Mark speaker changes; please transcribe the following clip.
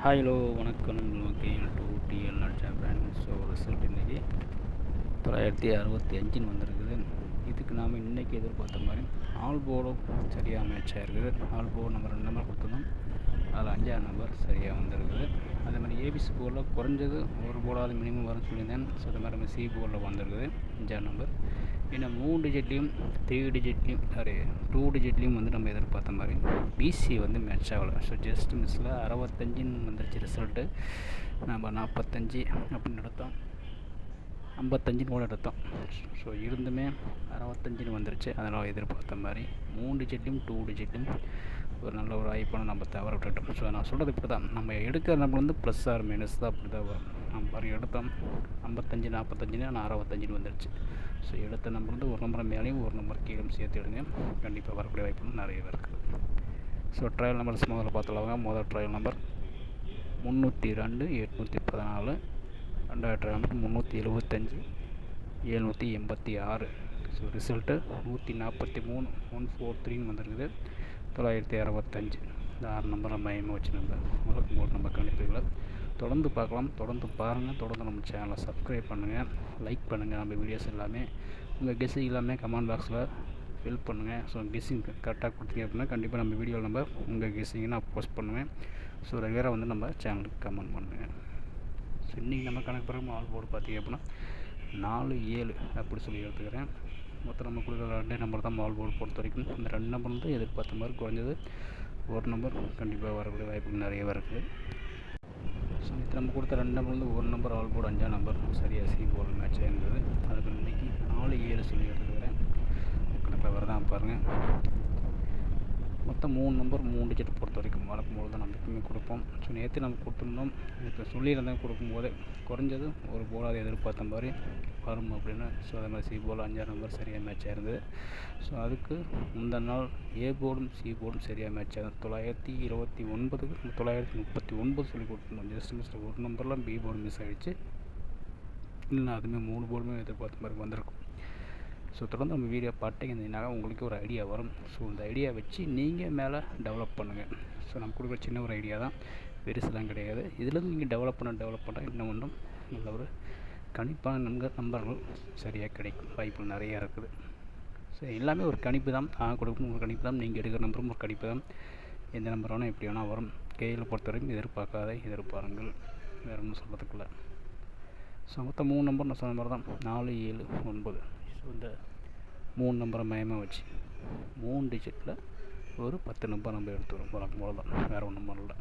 Speaker 1: Hello வணக்கம். லோகேன் to DL champion. So result இன்றைக்கி 965 வந்திருக்குது. இதுக்கு நாம் இன்றைக்கி எதிர்பார்த்த மாதிரி ஆல் போர்டும் சரியாக மேட்ச் ஆகிருக்குது. ஆல் போர்டு நம்ம 2 நம்பர் கொடுத்துருந்தோம், அதில் 5ஆம் நம்பர் சரியாக வந்திருக்குது. அதே மாதிரி ஏபிசி போர்டில் குறைஞ்சது ஒரு போர்டாவது மினிமம் வரும்னு சொல்லியிருந்தேன். ஸோ அதே மாதிரி நம்ம சி போர்டில் வந்திருக்குது 5ஆம் நம்பர். ஏன்னா 3 டிஜிட்லேயும் 3 டிஜிட்லேயும் 2 டிஜிட்லேயும் வந்து நம்ம எதிர்பார்த்த மாதிரி பிசி வந்து மேட்ச் ஆகலை. ஸோ ஜஸ்ட் மிஸ்ஸில் 65ன்னு வந்துருச்சு ரிசல்ட்டு. நம்ம 45 அப்படின்னு எடுத்தோம், 55ன்னு கூட எடுத்தோம். ஸோ இருந்துமே 65ன்னு வந்துருச்சு. அதனால் எதிர்பார்த்த மாதிரி 3 டிஜிட்லையும் 2 டிஜிட்லையும் ஒரு நல்ல ஒரு வாய்ப்பான நம்ம தவற விட்டுட்டோம். ஸோ நான் சொல்கிறது இப்படி தான், நம்ம எடுக்கிற நம்பர் வந்து ப்ளஸ் ஆர் மைனஸ் தான், அப்படி தான் வரும். நம்ம பாருங்கள், எடுத்தோம் 55 45, ஆனால் 65ன்னு வந்துருச்சு. ஸோ எடுத்த நம்பர் வந்து ஒரு நம்பர் மேலேயும் ஒரு நம்பர் கீழே சேர்த்து எடுங்க, கண்டிப்பாக வரக்கூடிய வாய்ப்புகள் நிறையவே இருக்குது. ஸோ ட்ரையல் நம்பர்ஸ் முதல்ல பார்த்துலாங்க. முதல் ட்ரையல் நம்பர் 302 814, ரெண்டாவது ட்ரையல் நம்பர் 375 786. ஸோ ரிசல்ட்டு 143 143 வந்துருக்குது. 965. இந்த 6 நம்பர் நம்ம எய்மை வச்சு நம்ம வழக்கம் போட்டு நம்ம கணிப்புகளை தொடர்ந்து பார்க்கலாம். தொடர்ந்து பாருங்கள். தொடர்ந்து நம்ம சேனலை சப்ஸ்கிரைப் பண்ணுங்கள், லைக் பண்ணுங்கள். நம்ம வீடியோஸ் எல்லாமே உங்கள் கெஸ்ஸிங் எல்லாமே கமெண்ட் பாக்ஸில் ஃபில் பண்ணுங்கள். ஸோ கெஸ்ஸிங் கரெக்டாக கொடுத்தீங்க அப்படின்னா கண்டிப்பாக நம்ம வீடியோவில் நம்ம உங்கள் கெஸ்ஸிங்கை நான் போஸ்ட் பண்ணுவேன். ஸோ ரெகுலராக வந்து நம்ம சேனலுக்கு கமெண்ட் பண்ணுங்கள். ஸோ இன்றைக்கி நம்ம கணக்கு பிறகு ஆல் போர்டு பார்த்திங்க அப்படின்னா 4 7 அப்படி சொல்லி எடுத்துக்கிறேன். மொத்தம் நம்ம கொடுக்குற 2 நம்பர் தான் ஆல் போர்டு பொறுத்த வரைக்கும். இந்த 2 நம்பர் வந்து எதிர்பார்த்த மாதிரி குறைஞ்சது ஒரு நம்பர் கண்டிப்பாக வரக்கூடிய வாய்ப்புகள் நிறையவே இருக்குது. ஸோ நேற்று நம்ம கொடுத்த 2 நம்பர் வந்து ஒரு நம்பர் ஆல் போர்டு, 5ஆம் நம்பர் சரியாக சி போர்டு மேட்ச் ஆயிருந்தது. அதுக்கு இன்றைக்கி 4 7 சொல்லி எடுத்துக்கிறேன். கணக்கில் வரதான் பாருங்கள். மொத்தம் 3 நம்பர் 3 டிஜிட் பொறுத்த வரைக்கும் வழக்கும்போது தான் நம்ம எப்பவுமே கொடுப்போம். ஸோ நேற்று நம்ம கொடுத்துருந்தோம், இப்போ சொல்லியிருந்தேன் கொடுக்கும்போதே குறைஞ்சது ஒரு போர்டாக எதிர்பார்த்த மாதிரி வரும் அப்படின்னு. ஸோ அதே மாதிரி சி போர்டு 5ஆம் நம்பர் சரியாக மேட்ச் ஆயிருந்தது. ஸோ அதுக்கு முந்தின நாள் ஏ போர்டும் சி போர்டும் சரியாக மேட்ச் ஆகும். 929 939 சொல்லி கொடுத்துருந்தோம். ஜஸ்ட் மிஸ் ஒரு நம்பர்லாம் பி போர்டு மிஸ் ஆகிடுச்சு. இல்லைனா அதுவுமே 3 போர்டுமே எதிர்பார்த்த மாதிரி வந்திருக்கும். ஸோ தொடர்ந்து நம்ம வீடியோ பார்த்தீங்கன்னா உங்களுக்கு ஒரு ஐடியா வரும். ஸோ இந்த ஐடியா வச்சு நீங்கள் மேலே டெவலப் பண்ணுங்கள். ஸோ நம்ம கொடுக்குற சின்ன ஒரு ஐடியா தான், பெருசுலாம் கிடையாது. இதுலேருந்து நீங்கள் டெவலப் பண்ண இன்னும் ஒன்றும் நல்ல ஒரு கணிப்பான நம்பர்கள் சரியாக கிடைக்கும் வாய்ப்புகள் நிறையா இருக்குது. ஸோ எல்லாமே ஒரு கணிப்பு தான். கொடுக்கும் ஒரு கணிப்பு தான், நீங்கள் எடுக்கிற நம்பரும் ஒரு கணிப்பு தான். எந்த நம்பர் வேணால் எப்படி வேணால் வரும். கையில் பொறுத்த வரைக்கும் எதிர்பாருங்கள், வேறு ஒன்றும் சொல்கிறதுக்குள்ள. ஸோ மொத்தம் 3 நம்பர் நான் சொன்ன மாதிரி தான், 4 7 9. ஸோ இந்த 3 நம்பரை மையமாக வச்சு 3 டிஜிட்டில் ஒரு 10 நம்பர் நம்ம எடுத்துக்கிறோம். வழக்கம் போல தான், வேறு ஒன்றும் பண்ணல.